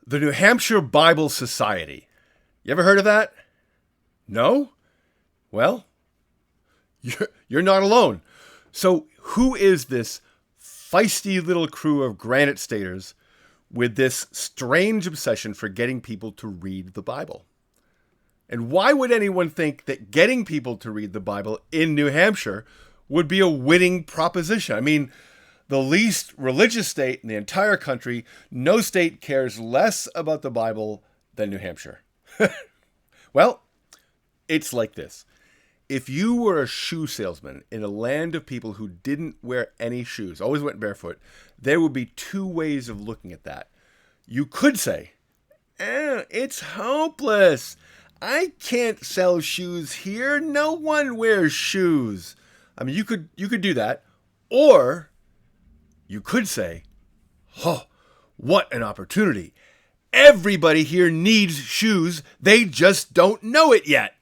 The New Hampshire Bible Society. You ever heard of that? No? Well, you're not alone. So who is this feisty little crew of granite staters with this strange obsession for getting people to read the Bible? And why would anyone think that getting people to read the Bible in New Hampshire would be a winning proposition? I mean, the least religious state in the entire country, no state cares less about the Bible than New Hampshire. Well, it's like this. If you were a shoe salesman in a land of people who didn't wear any shoes, always went barefoot, there would be two ways of looking at that. You could say, it's hopeless. I can't sell shoes here. No one wears shoes. I mean, you could do that. Or you could say, oh, what an opportunity. Everybody here needs shoes. They just don't know it yet.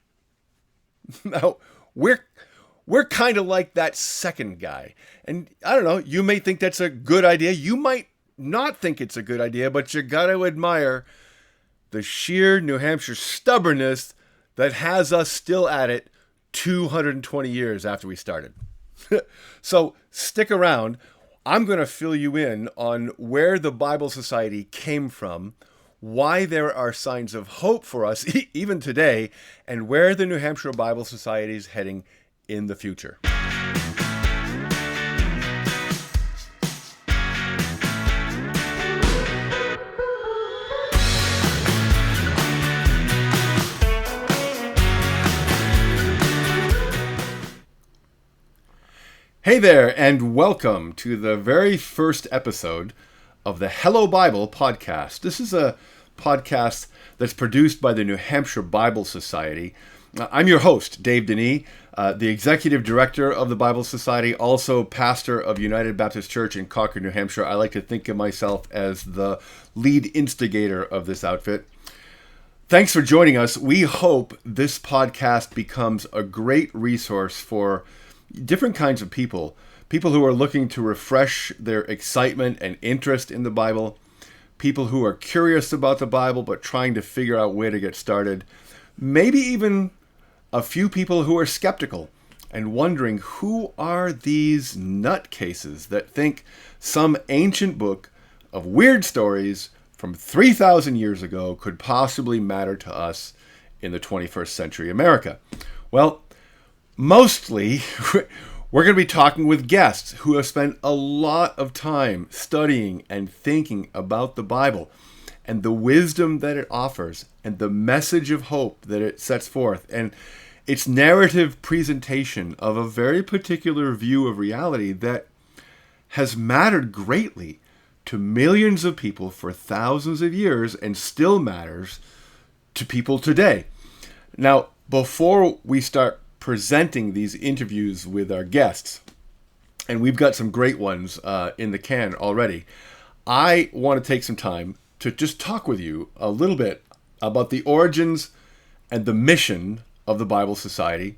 Now, we're kind of like that second guy. And I don't know, you may think that's a good idea. You might not think it's a good idea, but you got to admire the sheer New Hampshire stubbornness that has us still at it 220 years after we started. So stick around. I'm going to fill you in on where the Bible Society came from, why there are signs of hope for us even today, and where the New Hampshire Bible Society is heading in the future. Hey there, and welcome to the very first episode of the Hello Bible podcast. This is a podcast that's produced by the New Hampshire Bible Society. I'm your host, Dave Denis, the Executive Director of the Bible Society, also pastor of United Baptist Church in Concord, New Hampshire. I like to think of myself as the lead instigator of this outfit. Thanks for joining us. We hope this podcast becomes a great resource for different kinds of people who are looking to refresh their excitement and interest in the Bible, people who are curious about the Bible but trying to figure out where to get started, maybe even a few people who are skeptical and wondering who are these nutcases that think some ancient book of weird stories from 3,000 years ago could possibly matter to us in the 21st century America. Well, mostly, we're going to be talking with guests who have spent a lot of time studying and thinking about the Bible and the wisdom that it offers and the message of hope that it sets forth and its narrative presentation of a very particular view of reality that has mattered greatly to millions of people for thousands of years and still matters to people today. Now, before we start presenting these interviews with our guests, and we've got some great ones in the can already, I want to take some time to just talk with you a little bit about the origins and the mission of the Bible Society,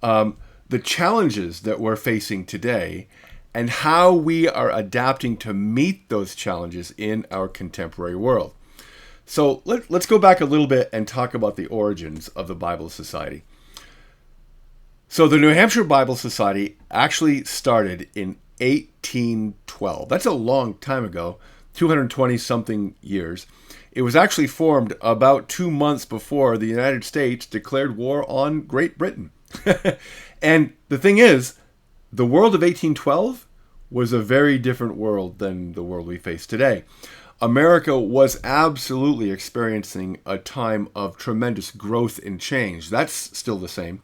the challenges that we're facing today, and how we are adapting to meet those challenges in our contemporary world. So let's go back a little bit and talk about the origins of the Bible Society. So the New Hampshire Bible Society actually started in 1812. That's a long time ago, 220-something years. It was actually formed about 2 months before the United States declared war on Great Britain. And the thing is, the world of 1812 was a very different world than the world we face today. America was absolutely experiencing a time of tremendous growth and change. That's still the same.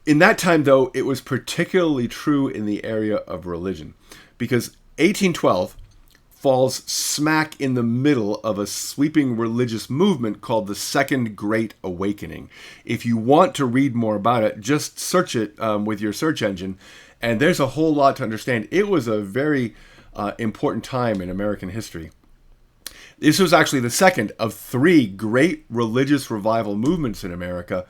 In that time, though, it was particularly true in the area of religion, because 1812 falls smack in the middle of a sweeping religious movement called the Second Great Awakening. If you want to read more about it, just search it with your search engine, and there's a whole lot to understand. It was a very important time in American history. This was actually the second of three great religious revival movements in America.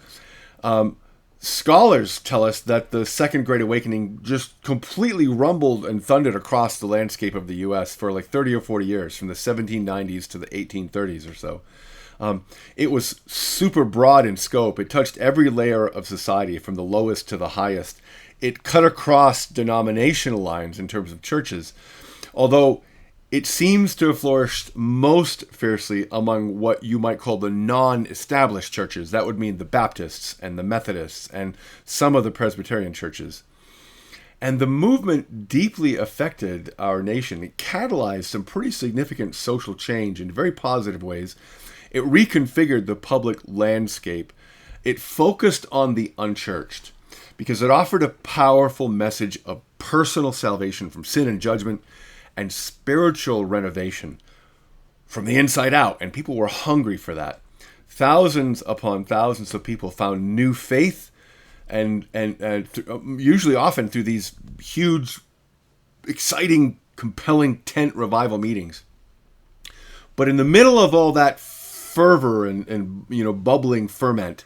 Scholars tell us that the Second Great Awakening just completely rumbled and thundered across the landscape of the U.S. for like 30 or 40 years, from the 1790s to the 1830s or so. It was super broad in scope. It touched every layer of society, from the lowest to the highest. It cut across denominational lines in terms of churches, although it seems to have flourished most fiercely among what you might call the non-established churches. That would mean the Baptists and the Methodists and some of the Presbyterian churches. And the movement deeply affected our nation. It catalyzed some pretty significant social change in very positive ways. It reconfigured the public landscape. It focused on the unchurched because it offered a powerful message of personal salvation from sin and judgment, and spiritual renovation from the inside out. And people were hungry for that. Thousands upon thousands of people found new faith, and usually often through these huge, exciting, compelling tent revival meetings. But in the middle of all that fervor and bubbling ferment,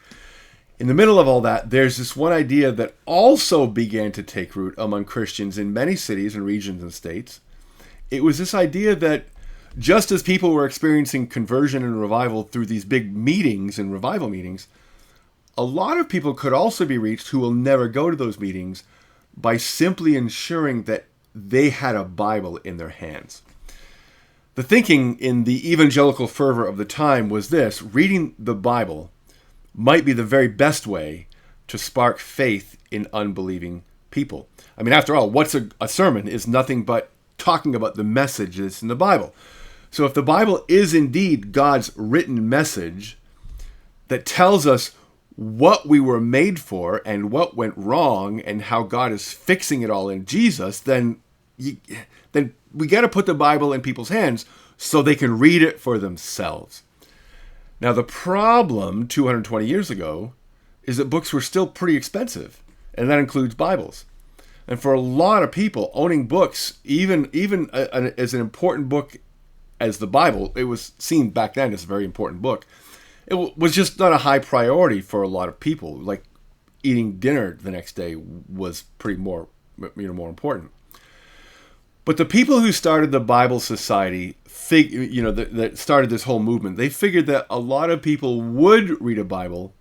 in the middle of all that, there's this one idea that also began to take root among Christians in many cities and regions and states. It was this idea that just as people were experiencing conversion and revival through these big meetings and revival meetings, a lot of people could also be reached who will never go to those meetings by simply ensuring that they had a Bible in their hands. The thinking in the evangelical fervor of the time was this: reading the Bible might be the very best way to spark faith in unbelieving people. I mean, after all, what's a sermon is nothing but talking about the message that's in the Bible. So if the Bible is indeed God's written message that tells us what we were made for and what went wrong and how God is fixing it all in Jesus, then we got to put the Bible in people's hands so they can read it for themselves. Now, the problem 220 years ago is that books were still pretty expensive, and that includes Bibles. And for a lot of people, owning books, even as an important book as the Bible, it was seen back then as a very important book. It was just not a high priority for a lot of people. Like eating dinner the next day was pretty more important. But the people who started the Bible Society, that started this whole movement, they figured that a lot of people would read a Bible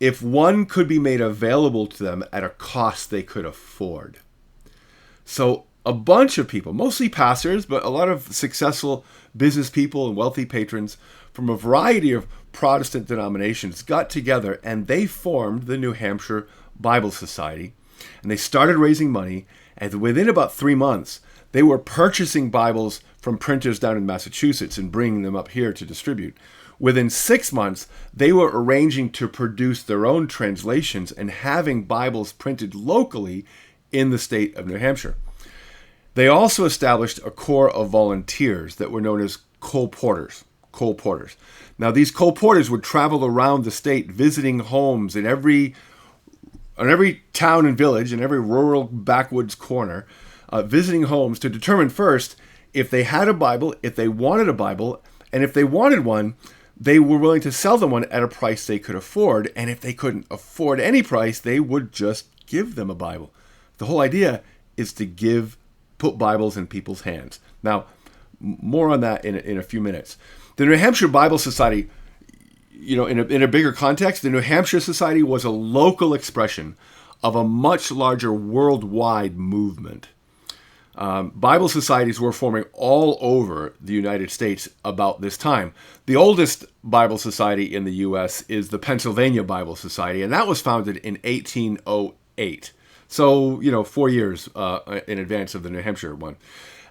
if one could be made available to them at a cost they could afford. So a bunch of people, mostly pastors, but a lot of successful business people and wealthy patrons from a variety of Protestant denominations got together and they formed the New Hampshire Bible Society. And they started raising money, and within about 3 months, they were purchasing Bibles from printers down in Massachusetts and bringing them up here to distribute. Within 6 months, they were arranging to produce their own translations and having Bibles printed locally in the state of New Hampshire. They also established a corps of volunteers that were known as coal porters. Now, these coal porters would travel around the state visiting homes in every town and village, in every rural backwoods corner, visiting homes to determine first if they had a Bible, if they wanted a Bible, and if they wanted one, they were willing to sell them one at a price they could afford. And if they couldn't afford any price, they would just give them a Bible. The whole idea is to put Bibles in people's hands. Now, more on that in a few minutes. The New Hampshire Bible Society, in a bigger context, the New Hampshire Society was a local expression of a much larger worldwide movement. Bible societies were forming all over the United States about this time. The oldest Bible society in the U.S. is the Pennsylvania Bible Society, and that was founded in 1808. So, 4 years in advance of the New Hampshire one.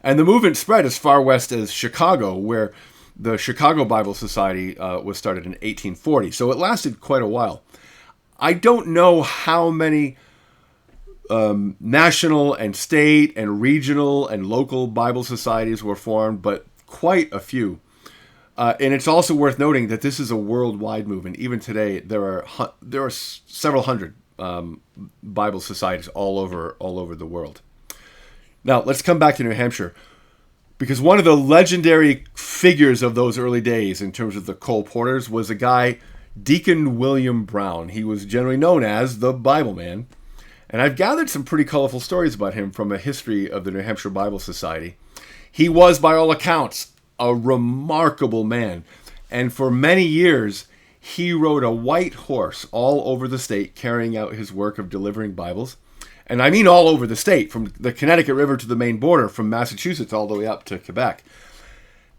And the movement spread as far west as Chicago, where the Chicago Bible Society was started in 1840. So it lasted quite a while. I don't know how many national and state and regional and local Bible societies were formed, but quite a few. And it's also worth noting that this is a worldwide movement. Even today, there are several hundred Bible societies all over the world. Now, let's come back to New Hampshire, because one of the legendary figures of those early days in terms of the coal porters was a guy Deacon William Brown. He was generally known as the Bible Man. And I've gathered some pretty colorful stories about him from a history of the New Hampshire Bible Society. He was, by all accounts, a remarkable man. And for many years, he rode a white horse all over the state, carrying out his work of delivering Bibles. And I mean all over the state, from the Connecticut River to the Maine border, from Massachusetts all the way up to Quebec.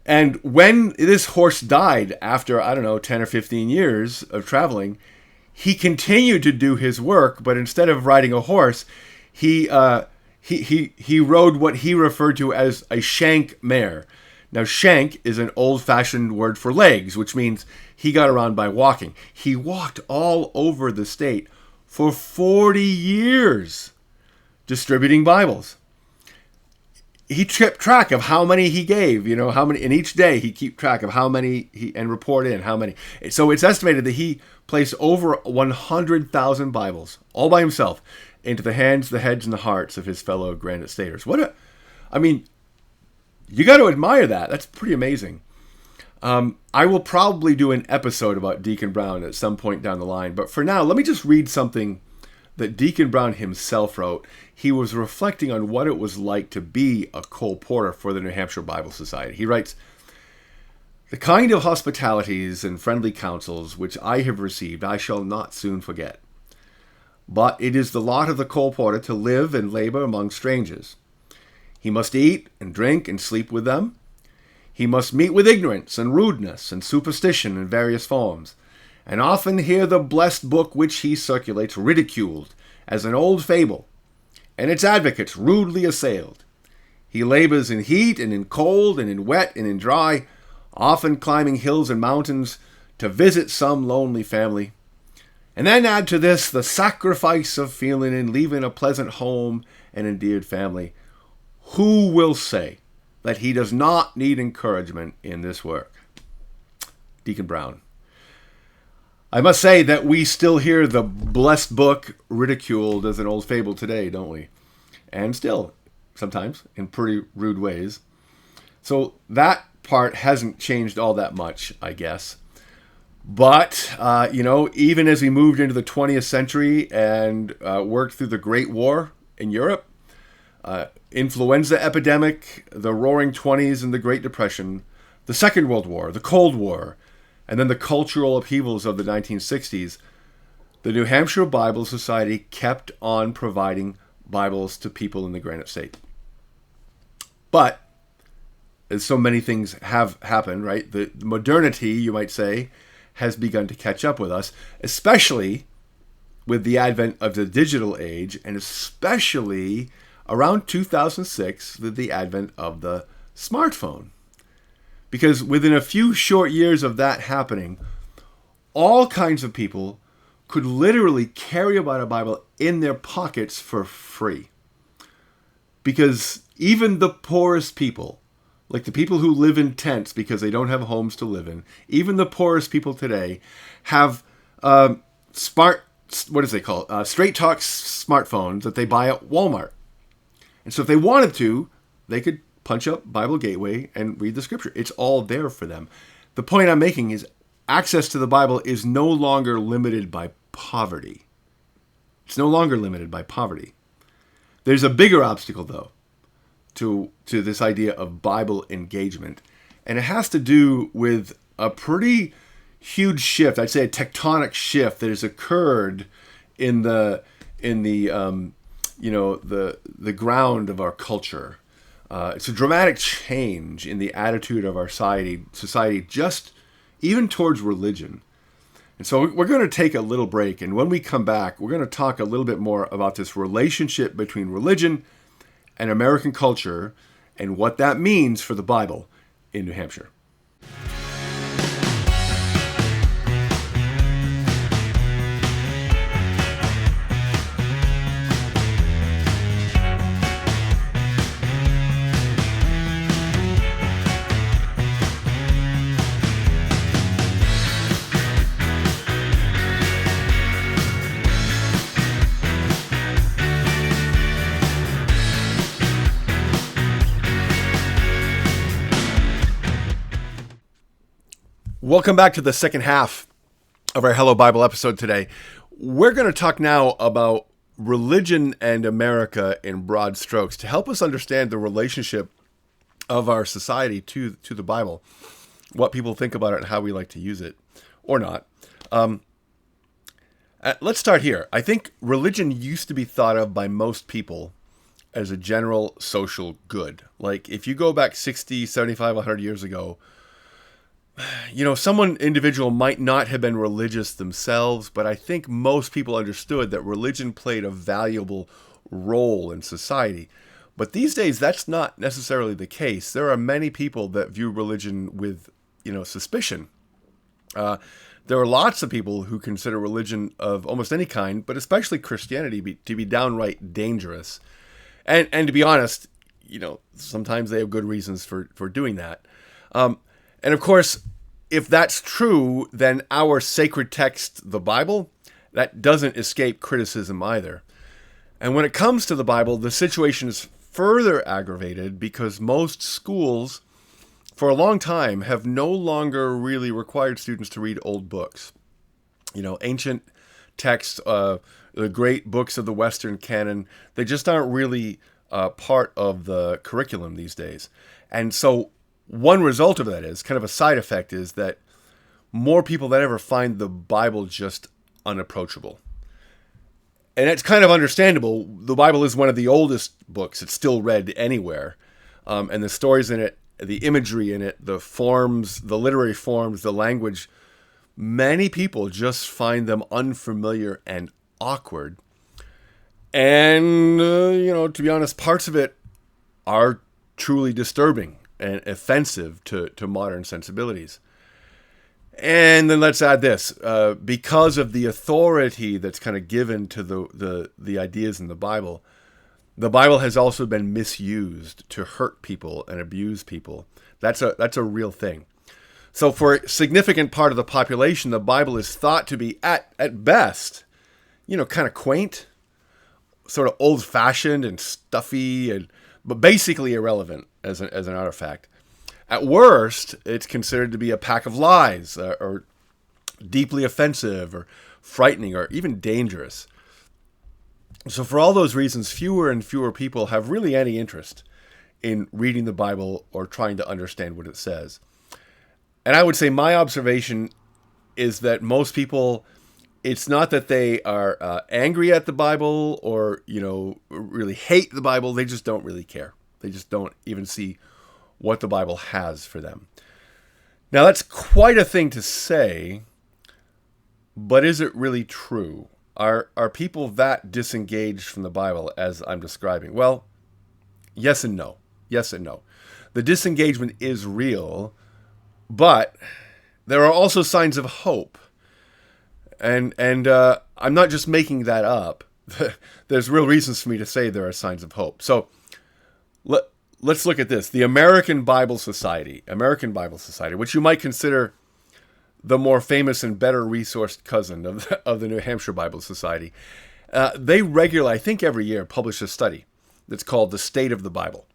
And when this horse died after, 10 or 15 years of traveling, he continued to do his work, but instead of riding a horse, he rode what he referred to as a shank mare. Now, shank is an old-fashioned word for legs, which means he got around by walking. He walked all over the state for 40 years distributing Bibles. He kept track of how many he gave, how many, and each day he keep track of how many and report in how many. So it's estimated that he placed over 100,000 Bibles all by himself into the hands, the heads, and the hearts of his fellow Granite Staters. You got to admire that. That's pretty amazing. I will probably do an episode about Deacon Brown at some point down the line, but for now, let me just read something that Deacon Brown himself wrote. He was reflecting on what it was like to be a colporteur for the New Hampshire Bible Society. He writes, "The kind of hospitalities and friendly counsels which I have received I shall not soon forget. But it is the lot of the colporteur to live and labor among strangers. He must eat and drink and sleep with them. He must meet with ignorance and rudeness and superstition in various forms, and often hear the blessed book which he circulates ridiculed as an old fable, and its advocates rudely assailed. He labors in heat and in cold and in wet and in dry, often climbing hills and mountains to visit some lonely family. And then add to this the sacrifice of feeling in leaving a pleasant home and endeared family. Who will say that he does not need encouragement in this work?" Deacon Brown. I must say that we still hear the blessed book ridiculed as an old fable today, don't we? And still, sometimes, in pretty rude ways. So that part hasn't changed all that much, I guess. But, even as we moved into the 20th century and worked through the Great War in Europe, influenza epidemic, the Roaring Twenties and the Great Depression, the Second World War, the Cold War, and then the cultural upheavals of the 1960s, the New Hampshire Bible Society kept on providing Bibles to people in the Granite State. But, as so many things have happened, right, the modernity, you might say, has begun to catch up with us, especially with the advent of the digital age, and especially around 2006 with the advent of the smartphone. Because within a few short years of that happening, all kinds of people could literally carry about a Bible in their pockets for free. Because even the poorest people, like the people who live in tents because they don't have homes to live in, even the poorest people today have Straight Talk smartphones that they buy at Walmart. And so if they wanted to, they could punch up Bible Gateway and read the scripture. It's all there for them. The point I'm making is access to the Bible is no longer limited by poverty. It's no longer limited by poverty. There's a bigger obstacle, though, to this idea of Bible engagement. And it has to do with a pretty huge shift, I'd say a tectonic shift that has occurred in the ground of our culture. It's a dramatic change in the attitude of our society, just even towards religion. And so we're going to take a little break, and when we come back, we're going to talk a little bit more about this relationship between religion and American culture and what that means for the Bible in New Hampshire. Welcome back to the second half of our Hello Bible episode today. We're going to talk now about religion and America in broad strokes to help us understand the relationship of our society to the Bible, what people think about it and how we like to use it or not. Let's start here. I think religion used to be thought of by most people as a general social good. Like if you go back 60, 75, 100 years ago, someone individual might not have been religious themselves, but I think most people understood that religion played a valuable role in society. But these days, that's not necessarily the case. There are many people that view religion with, suspicion. There are lots of people who consider religion of almost any kind, but especially Christianity, to be downright dangerous. And to be honest, sometimes they have good reasons for doing that. And of course, if that's true, then our sacred text, the Bible, that doesn't escape criticism either. And when it comes to the Bible, the situation is further aggravated because most schools, for a long time, have no longer really required students to read old books. Ancient texts, the great books of the Western canon, they just aren't really part of the curriculum these days. And so one result of that is, kind of a side effect, is that more people than ever find the Bible just unapproachable. And it's kind of understandable. The Bible is one of the oldest books. It's still read anywhere. And the stories in it, the imagery in it, the forms, the literary forms, the language, many people just find them unfamiliar and awkward. And, to be honest, parts of it are truly disturbing and offensive to modern sensibilities. And then let's add this. Because of the authority that's kind of given to the ideas in the Bible has also been misused to hurt people and abuse people. That's a real thing. So for a significant part of the population, the Bible is thought to be, at best, kind of quaint, sort of old-fashioned and stuffy, but basically irrelevant as an artifact. At worst, it's considered to be a pack of lies, or deeply offensive, or frightening, or even dangerous. So for all those reasons, fewer and fewer people have really any interest in reading the Bible or trying to understand what it says. And I would say my observation is that most people, it's not that they are angry at the Bible or, really hate the Bible. They just don't really care. They just don't even see what the Bible has for them. Now, that's quite a thing to say, but is it really true? Are people that disengaged from the Bible as I'm describing? Well, yes and no. Yes and no. The disengagement is real, but there are also signs of hope. And I'm not just making that up. There's real reasons for me to say there are signs of hope. So let's look at this. The American Bible Society, which you might consider the more famous and better resourced cousin of the New Hampshire Bible Society, they regularly, I think every year, publish a study that's called The State of the Bible.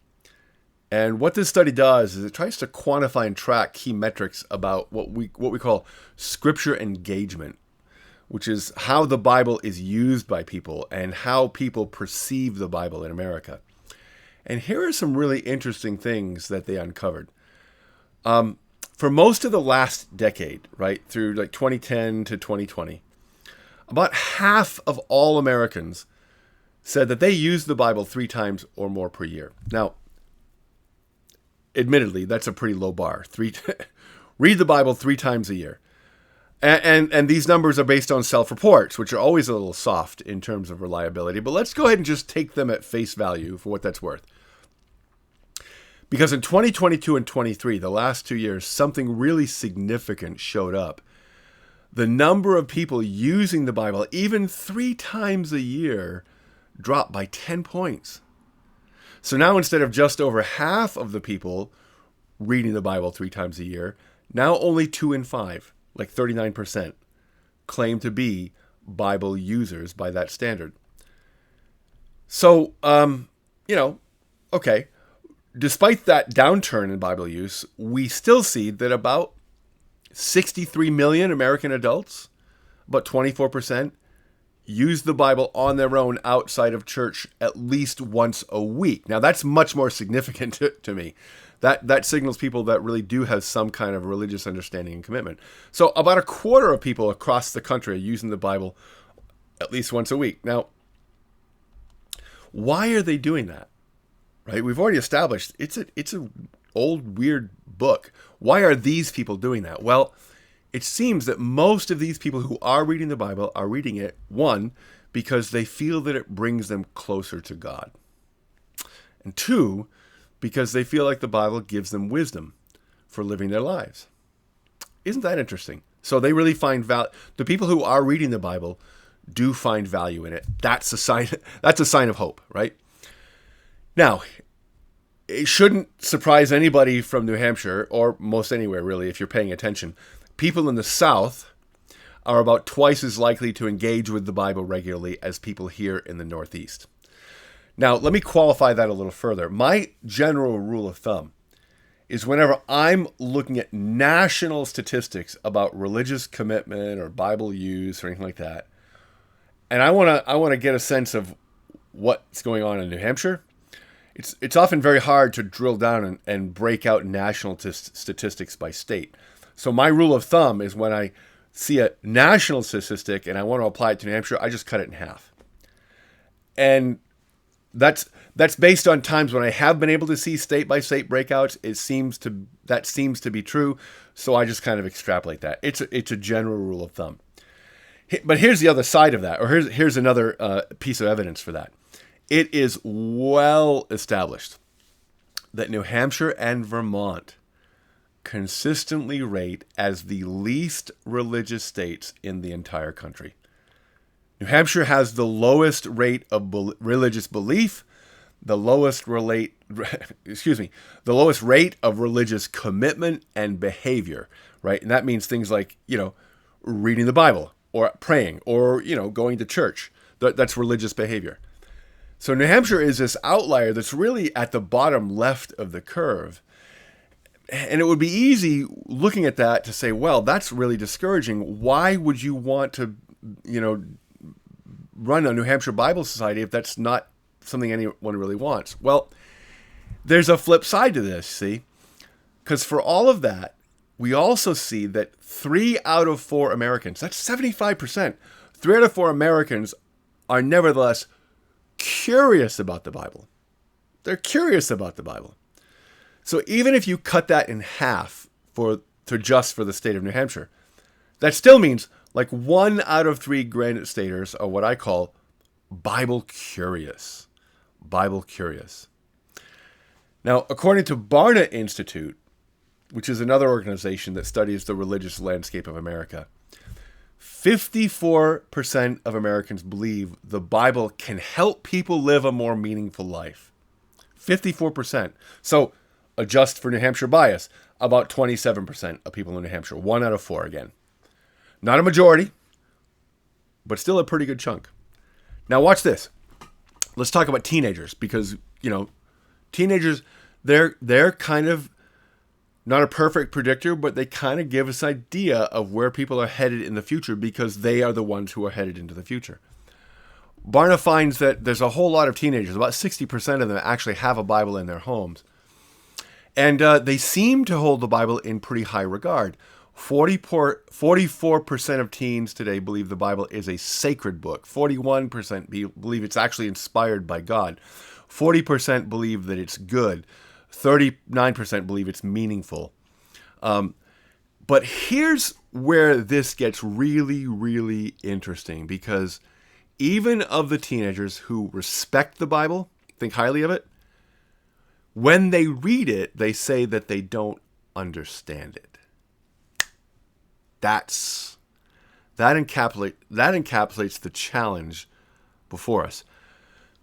And what this study does is it tries to quantify and track key metrics about what we call scripture engagement, which is how the Bible is used by people and how people perceive the Bible in America. And here are some really interesting things that they uncovered. For most of the last decade, right, through like 2010 to 2020, about half of all Americans said that they use the Bible 3 times or more per year. Now, admittedly, that's a pretty low bar. Read the Bible 3 times a year. And these numbers are based on self-reports, which are always a little soft in terms of reliability. But let's go ahead and just take them at face value for what that's worth. Because in 2022 and 23, the last 2 years, something really significant showed up. The number of people using the Bible, even 3 times a year, dropped by 10 points. So now instead of just over half of the people reading the Bible 3 times a year, now only 2 in 5, like 39%, claim to be Bible users by that standard. So, okay. Despite that downturn in Bible use, we still see that about 63 million American adults about 24%, use the Bible on their own outside of church at least once a week. Now, that's much more significant to me. That signals people that really do have some kind of religious understanding and commitment. So about a quarter of people across the country are using the Bible at least once a week. Now, why are they doing that? Right? We've already established it's a old, weird book. Why are these people doing that? Well, it seems that most of these people who are reading the Bible are reading it, one, because they feel that it brings them closer to God. And two, because they feel like the Bible gives them wisdom for living their lives. Isn't that interesting? So they really find value. The people who are reading the Bible do find value in it. That's a sign of hope, right? Now, it shouldn't surprise anybody from New Hampshire, or most anywhere really, if you're paying attention. People in the South are about twice as likely to engage with the Bible regularly as people here in the Northeast. Now, let me qualify that a little further. My general rule of thumb is whenever I'm looking at national statistics about religious commitment or Bible use or anything like that, and I want to get a sense of what's going on in New Hampshire, it's often very hard to drill down and break out national statistics by state. So my rule of thumb is when I see a national statistic and I want to apply it to New Hampshire, I just cut it in half. And that's based on times when I have been able to see state by state breakouts. That seems to be true. So I just kind of extrapolate that. It's a general rule of thumb. But here's the other side of that, or here's another piece of evidence for that. It is well established that New Hampshire and Vermont consistently rate as the least religious states in the entire country. New Hampshire has the lowest rate of religious belief, the lowest rate of religious commitment and behavior, right? And that means things like, reading the Bible or praying or, going to church. That's religious behavior. So New Hampshire is this outlier that's really at the bottom left of the curve. And it would be easy looking at that to say, well, that's really discouraging. Why would you want to, run a New Hampshire Bible Society if that's not something anyone really wants? Well, there's a flip side to this, see? Because for all of that, we also see that 3 out of 4 Americans, that's 75%, 3 out of 4 Americans are nevertheless curious about the Bible. They're curious about the Bible. So even if you cut that in half just for the state of New Hampshire, that still means like 1 out of 3 Granite Staters are what I call Bible curious. Bible curious. Now, according to Barna Institute, which is another organization that studies the religious landscape of America, 54% of Americans believe the Bible can help people live a more meaningful life. 54%. So adjust for New Hampshire bias, about 27% of people in New Hampshire. 1 out of 4 again. Not a majority, but still a pretty good chunk. Now watch this. Let's talk about teenagers because, teenagers, they're kind of not a perfect predictor, but they kind of give us an idea of where people are headed in the future because they are the ones who are headed into the future. Barna finds that there's a whole lot of teenagers, about 60% of them actually have a Bible in their homes. And they seem to hold the Bible in pretty high regard. 44% of teens today believe the Bible is a sacred book. 41% believe it's actually inspired by God. 40% believe that it's good. 39% believe it's meaningful. But here's where this gets really, really interesting because even of the teenagers who respect the Bible, think highly of it, when they read it, they say that they don't understand it. That encapsulates the challenge before us.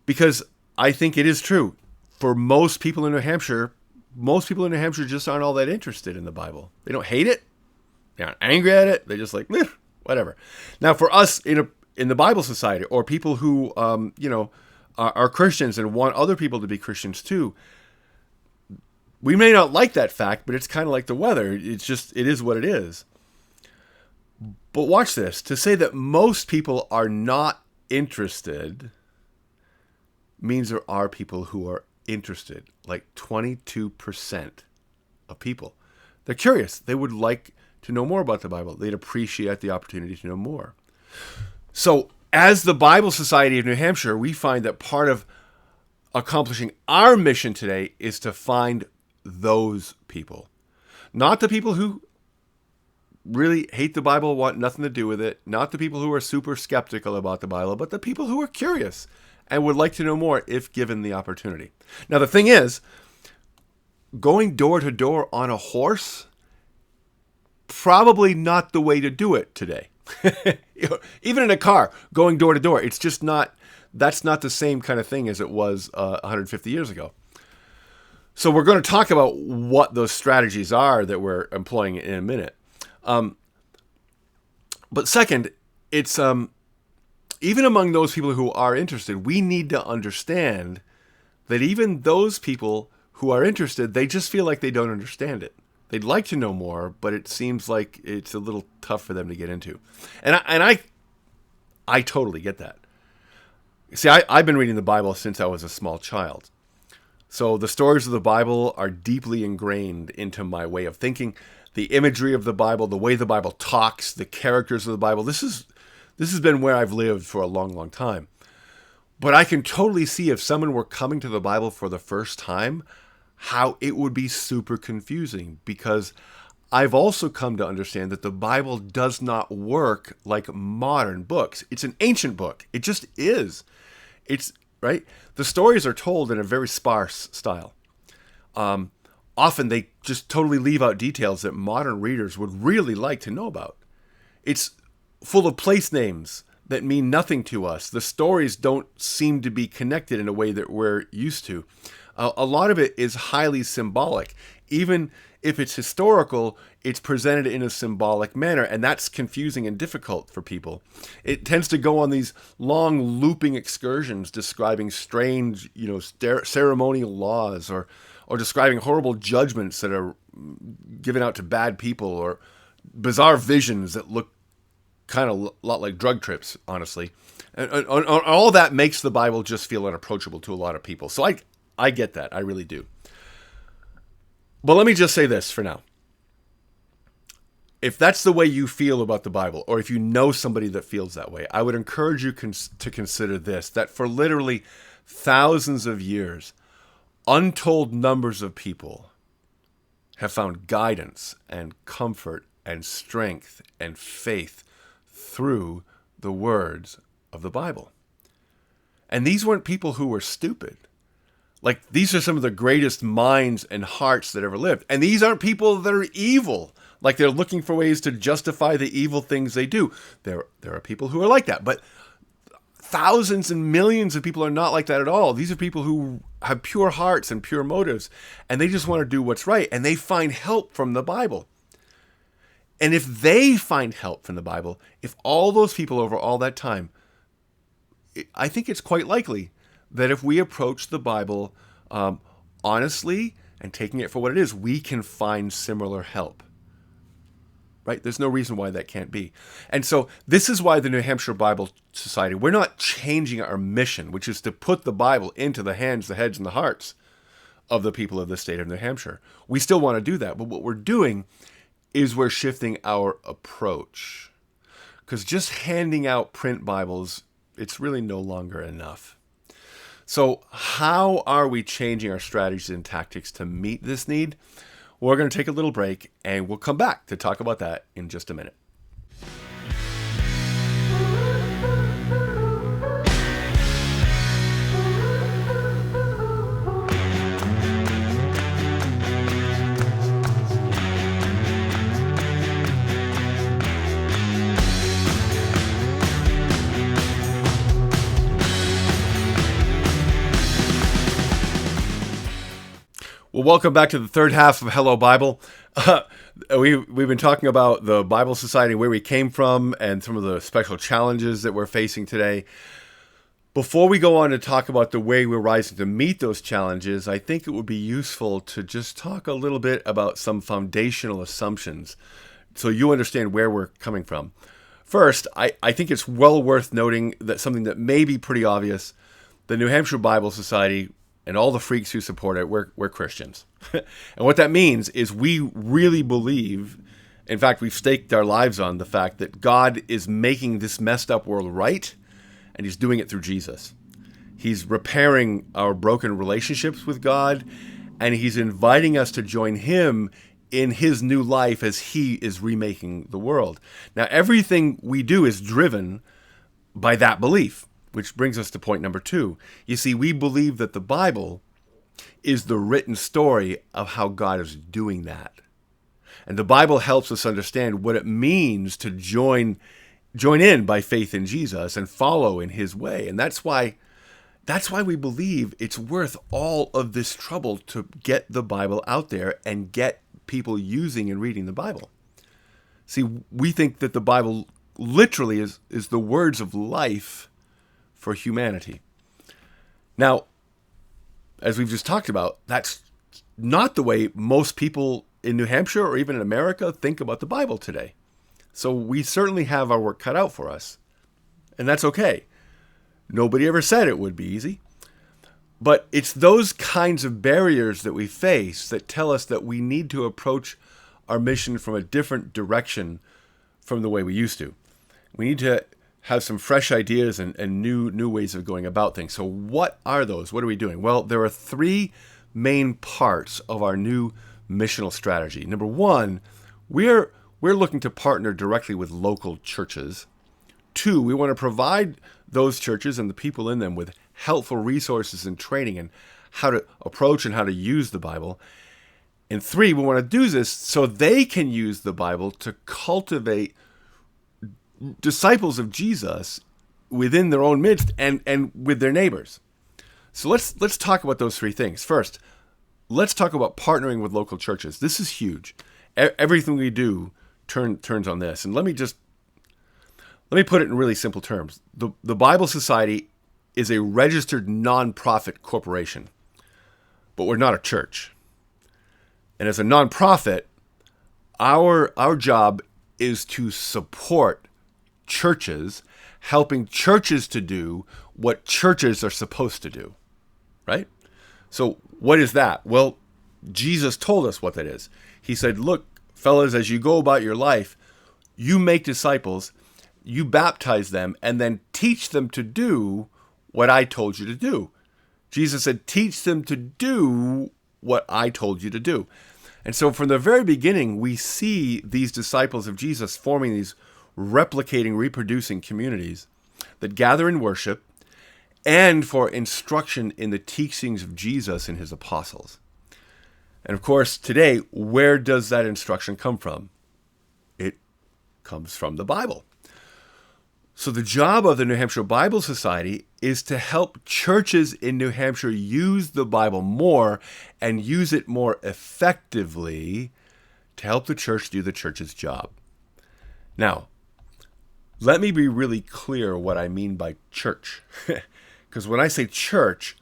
Because I think it is true. For most people in New Hampshire just aren't all that interested in the Bible. They don't hate it. They aren't angry at it. They just like, whatever. Now, for us in the Bible Society, or people who, are Christians and want other people to be Christians too, we may not like that fact, but it's kind of like the weather. It is what it is. But watch this. To say that most people are not interested means there are people who are interested, like 22% of people. They're curious. They would like to know more about the Bible. They'd appreciate the opportunity to know more. So as the Bible Society of New Hampshire, we find that part of accomplishing our mission today is to find those people. Not the people who really hate the Bible, want nothing to do with it. Not the people who are super skeptical about the Bible, but the people who are curious and would like to know more if given the opportunity. Now, the thing is, going door to door on a horse, probably not the way to do it today. Even in a car, going door to door, it's just not, that's not the same kind of thing as it was 150 years ago. So we're going to talk about what those strategies are that we're employing in a minute. But second, it's even among those people who are interested, we need to understand that even those people who are interested, they just feel like they don't understand it. They'd like to know more, but it seems like it's a little tough for them to get into. And I totally get that. See, I've been reading the Bible since I was a small child. So the stories of the Bible are deeply ingrained into my way of thinking. The imagery of the Bible, the way the Bible talks, the characters of the Bible, this has been where I've lived for a long, long time. But I can totally see if someone were coming to the Bible for the first time, how it would be super confusing, because I've also come to understand that the Bible does not work like modern books. It's an ancient book. It just is. It's right. The stories are told in a very sparse style. Often they just totally leave out details that modern readers would really like to know about. It's full of place names that mean nothing to us. The stories don't seem to be connected in a way that we're used to. A lot of it is highly symbolic. Even if it's historical, it's presented in a symbolic manner, and that's confusing and difficult for people. It tends to go on these long looping excursions describing strange, ceremonial laws or describing horrible judgments that are given out to bad people, or bizarre visions that look kind of a lot like drug trips, honestly. And all that makes the Bible just feel unapproachable to a lot of people. So I get that. I really do. But let me just say this for now. If that's the way you feel about the Bible, or if you know somebody that feels that way, I would encourage you to consider this, that for literally thousands of years, untold numbers of people have found guidance and comfort and strength and faith through the words of the Bible. And these weren't people who were stupid. Like, these are some of the greatest minds and hearts that ever lived. And these aren't people that are evil. Like, they're looking for ways to justify the evil things they do. There are people who are like that. But thousands and millions of people are not like that at all. These are people who have pure hearts and pure motives. And they just want to do what's right. And they find help from the Bible. And if they find help from the Bible, if all those people over all that time, I think it's quite likely that if we approach the Bible honestly and taking it for what it is, we can find similar help. Right? There's no reason why that can't be. And so this is why the New Hampshire Bible Society, we're not changing our mission, which is to put the Bible into the hands, the heads, and the hearts of the people of the state of New Hampshire. We still want to do that, but what we're doing is we're shifting our approach. Because just handing out print Bibles, it's really no longer enough. So how are we changing our strategies and tactics to meet this need? We're going to take a little break, and we'll come back to talk about that in just a minute. Well, welcome back to the third half of Hello Bible. We've been talking about the Bible Society, where we came from, and some of the special challenges that we're facing today. Before we go on to talk about the way we're rising to meet those challenges, I think it would be useful to just talk a little bit about some foundational assumptions so you understand where we're coming from. First, I think it's well worth noting that something that may be pretty obvious, the New Hampshire Bible Society and all the freaks who support it, we're Christians. And what that means is we really believe, in fact, we've staked our lives on the fact that God is making this messed up world right, and he's doing it through Jesus. He's repairing our broken relationships with God, and he's inviting us to join him in his new life as he is remaking the world. Now, everything we do is driven by that belief, which brings us to point number 2. You see, we believe that the Bible is the written story of how God is doing that. And the Bible helps us understand what it means to join in by faith in Jesus and follow in his way. And that's why we believe it's worth all of this trouble to get the Bible out there and get people using and reading the Bible. See, we think that the Bible literally is the words of life for humanity. Now, as we've just talked about, that's not the way most people in New Hampshire or even in America think about the Bible today. So we certainly have our work cut out for us, and that's okay. Nobody ever said it would be easy. But it's those kinds of barriers that we face that tell us that we need to approach our mission from a different direction from the way we used to. We need to have some fresh ideas and new ways of going about things. So what are those? What are we doing? Well, there are 3 main parts of our new missional strategy. Number 1, we're looking to partner directly with local churches. 2, we want to provide those churches and the people in them with helpful resources and training and how to approach and how to use the Bible. And 3, we want to do this so they can use the Bible to cultivate disciples of Jesus within their own midst and with their neighbors. So let's talk about those 3 things. First, let's talk about partnering with local churches. This is huge. Everything we do turns on this. And let me put it in really simple terms. The Bible Society is a registered nonprofit corporation, but we're not a church. And as a nonprofit, our job is to support churches, helping churches to do what churches are supposed to do, right? So what is that? Well, Jesus told us what that is. He said, look, fellas, as you go about your life, you make disciples, you baptize them, and then teach them to do what I told you to do. Jesus said, teach them to do what I told you to do. And so from the very beginning, we see these disciples of Jesus forming these replicating, reproducing communities that gather in worship and for instruction in the teachings of Jesus and his apostles. And of course, today, where does that instruction come from? It comes from the Bible. So the job of the New Hampshire Bible Society is to help churches in New Hampshire use the Bible more and use it more effectively to help the church do the church's job. Now, let me be really clear what I mean by church. Because when I say church,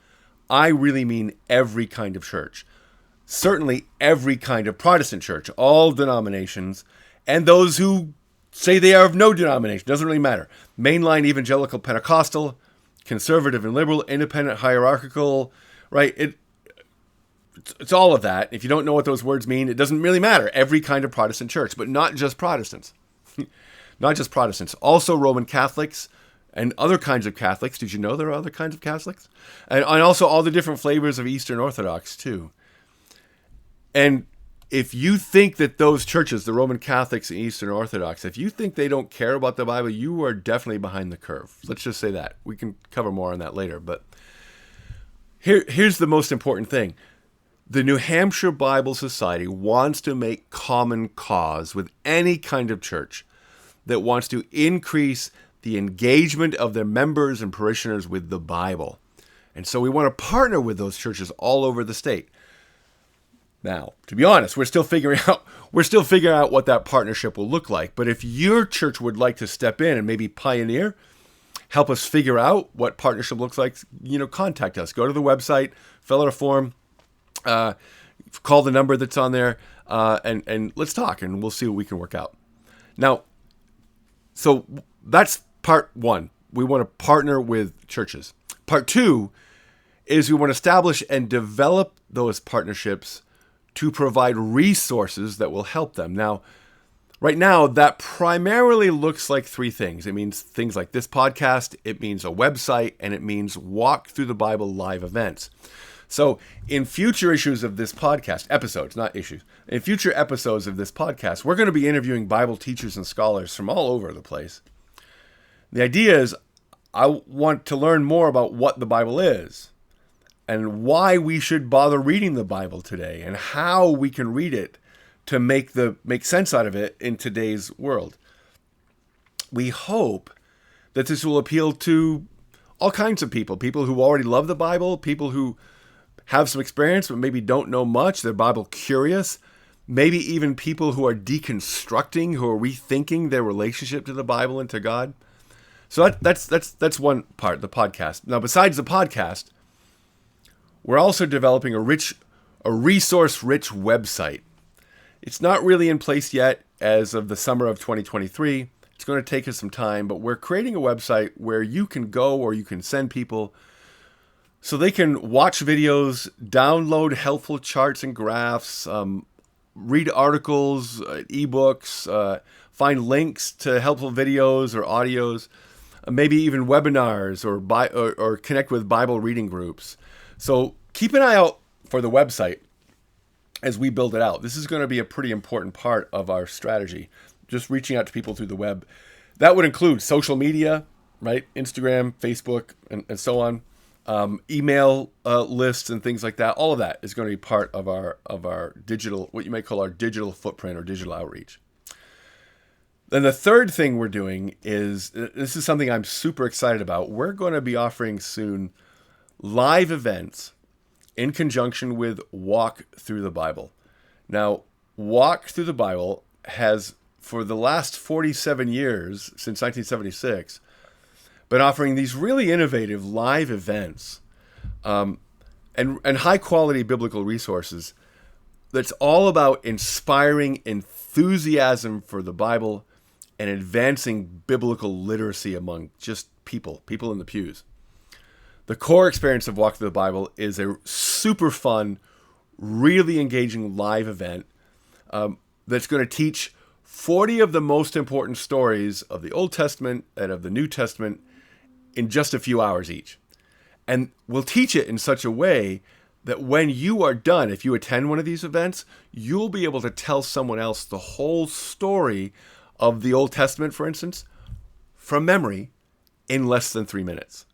I really mean every kind of church. Certainly every kind of Protestant church, all denominations, and those who say they are of no denomination. Doesn't really matter. Mainline, evangelical, Pentecostal, conservative and liberal, independent, hierarchical, right? It's all of that. If you don't know what those words mean, it doesn't really matter. Every kind of Protestant church, but not just Protestants. Not just Protestants. Also Roman Catholics and other kinds of Catholics. Did you know there are other kinds of Catholics? And also all the different flavors of Eastern Orthodox too. And if you think that those churches, the Roman Catholics and Eastern Orthodox, if you think they don't care about the Bible, you are definitely behind the curve. Let's just say that. We can cover more on that later. But here's the most important thing. The New Hampshire Bible Society wants to make common cause with any kind of church that wants to increase the engagement of their members and parishioners with the Bible. And so we want to partner with those churches all over the state. Now, to be honest, we're still figuring out what that partnership will look like. But if your church would like to step in and maybe pioneer, help us figure out what partnership looks like, contact us. Go to the website, fill out a form, call the number that's on there, and let's talk, and we'll see what we can work out. Now, so that's part one. We want to partner with churches. Part two is we want to establish and develop those partnerships to provide resources that will help them. Now, right now, that primarily looks like three things. It means things like this podcast, it means a website, and it means Walk Through the Bible live events. So in future issues of this podcast, episodes, not issues, in future episodes of this podcast, we're going to be interviewing Bible teachers and scholars from all over the place. The idea is I want to learn more about what the Bible is and why we should bother reading the Bible today and how we can read it to make sense out of it in today's world. We hope that this will appeal to all kinds of people who already love the Bible, people who have some experience but maybe don't know much, they're Bible curious, maybe even people who are deconstructing, who are rethinking their relationship to the Bible and to God. So that's one part, the podcast. Now, besides the podcast, we're also developing a resource-rich website. It's not really in place yet as of the summer of 2023. It's going to take us some time, but we're creating a website where you can go or you can send people so they can watch videos, download helpful charts and graphs, read articles, ebooks, find links to helpful videos or audios, maybe even webinars or connect with Bible reading groups. So keep an eye out for the website as we build it out. This is going to be a pretty important part of our strategy, just reaching out to people through the web. That would include social media, right? Instagram, Facebook, and so on. Email lists and things like that. All of that is going to be part of our digital, what you might call our digital footprint or digital outreach. Then the third thing we're doing is, this is something I'm super excited about. We're going to be offering soon live events in conjunction with Walk Through the Bible. Now, Walk Through the Bible has, for the last 47 years, since 1976, been offering these really innovative live events and high-quality biblical resources that's all about inspiring enthusiasm for the Bible and advancing biblical literacy among just people in the pews. The core experience of Walk Through the Bible is a super fun, really engaging live event that's going to teach 40 of the most important stories of the Old Testament and of the New Testament in just a few hours each. And we'll teach it in such a way that when you are done, if you attend one of these events, you'll be able to tell someone else the whole story of the Old Testament, for instance, from memory in less than 3 minutes.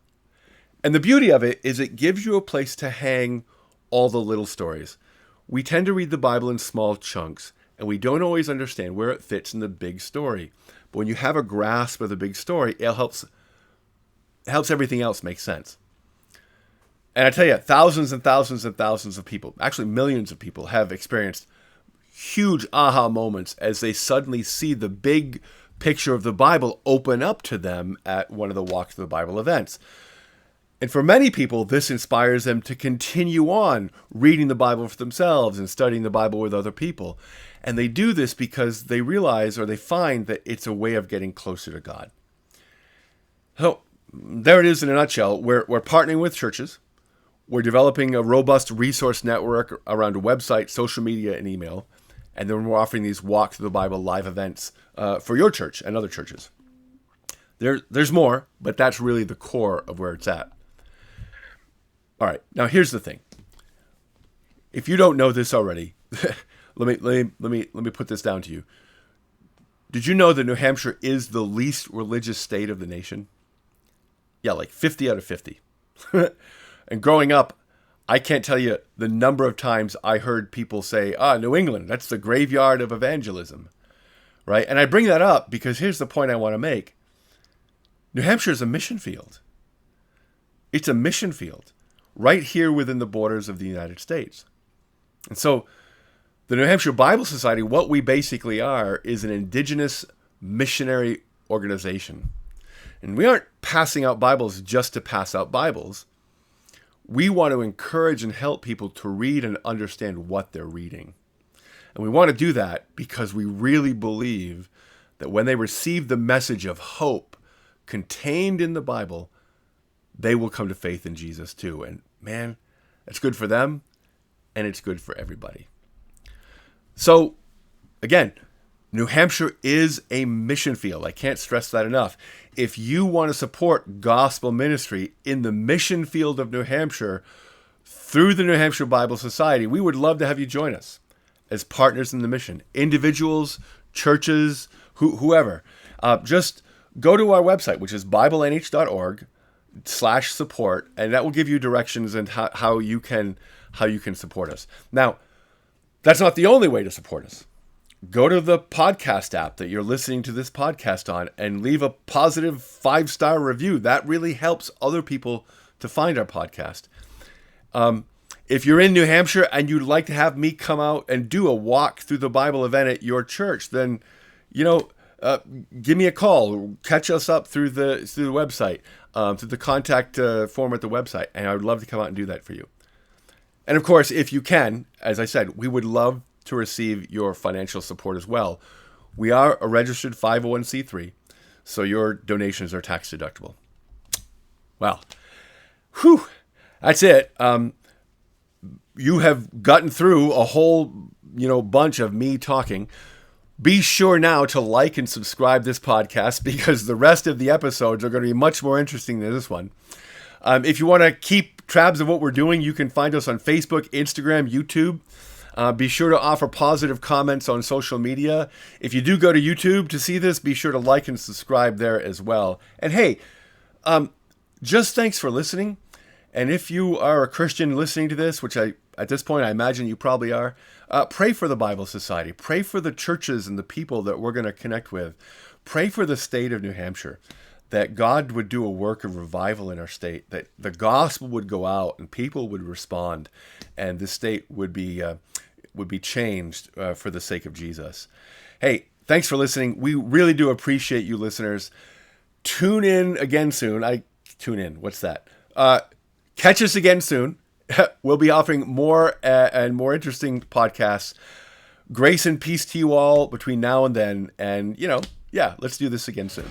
And the beauty of it is it gives you a place to hang all the little stories. We tend to read the Bible in small chunks, and we don't always understand where it fits in the big story. But when you have a grasp of the big story, it helps everything else make sense. And I tell you, thousands and thousands and thousands of people, actually millions of people, have experienced huge aha moments as they suddenly see the big picture of the Bible open up to them at one of the Walk Through the Bible events. And for many people, this inspires them to continue on reading the Bible for themselves and studying the Bible with other people. And they do this because they realize or they find that it's a way of getting closer to God. So there it is in a nutshell. We're partnering with churches. We're developing a robust resource network around a website, social media, and email. And then we're offering these Walk Through the Bible live events for your church and other churches. There's more, but that's really the core of where it's at. All right, now here's the thing. If you don't know this already, let me put this down to you. Did you know that New Hampshire is the least religious state of the nation? Yeah, like 50 out of 50. And growing up, I can't tell you the number of times I heard people say, New England, that's the graveyard of evangelism, right? And I bring that up because here's the point I want to make. New Hampshire is a mission field. It's a mission field right here within the borders of the United States. And so the New Hampshire Bible Society, what we basically are, is an indigenous missionary organization. And we aren't passing out Bibles just to pass out Bibles. We want to encourage and help people to read and understand what they're reading. And we want to do that because we really believe that when they receive the message of hope contained in the Bible, they will come to faith in Jesus too. And man, it's good for them and it's good for everybody. So again, New Hampshire is a mission field. I can't stress that enough. If you want to support gospel ministry in the mission field of New Hampshire through the New Hampshire Bible Society, we would love to have you join us as partners in the mission. Individuals, churches, whoever. Just go to our website, which is BibleNH.org/support, and that will give you directions and how you can support us. Now, that's not the only way to support us. Go to the podcast app that you're listening to this podcast on and leave a positive 5-star review. That really helps other people to find our podcast. If you're in New Hampshire and you'd like to have me come out and do a walk through the Bible event at your church, then, give me a call. Or catch us up through the website, through the contact form at the website, and I would love to come out and do that for you. And of course, if you can, as I said, we would love to receive your financial support as well. We are a registered 501c3, so your donations are tax deductible. Well, that's it. You have gotten through a whole, bunch of me talking. Be sure now to like and subscribe this podcast because the rest of the episodes are going to be much more interesting than this one. If you want to keep tabs of what we're doing, you can find us on Facebook, Instagram, YouTube. Be sure to offer positive comments on social media. If you do go to YouTube to see this, be sure to like and subscribe there as well. And hey, just thanks for listening. And if you are a Christian listening to this, which at this point I imagine you probably are, pray for the Bible Society. Pray for the churches and the people that we're going to connect with. Pray for the state of New Hampshire, that God would do a work of revival in our state, that the gospel would go out and people would respond, and the state would be changed for the sake of Jesus. Hey, thanks for listening. We really do appreciate you listeners. Tune in again soon. What's that? Catch us again soon. We'll be offering more and more interesting podcasts. Grace and peace to you all between now and then. And, let's do this again soon.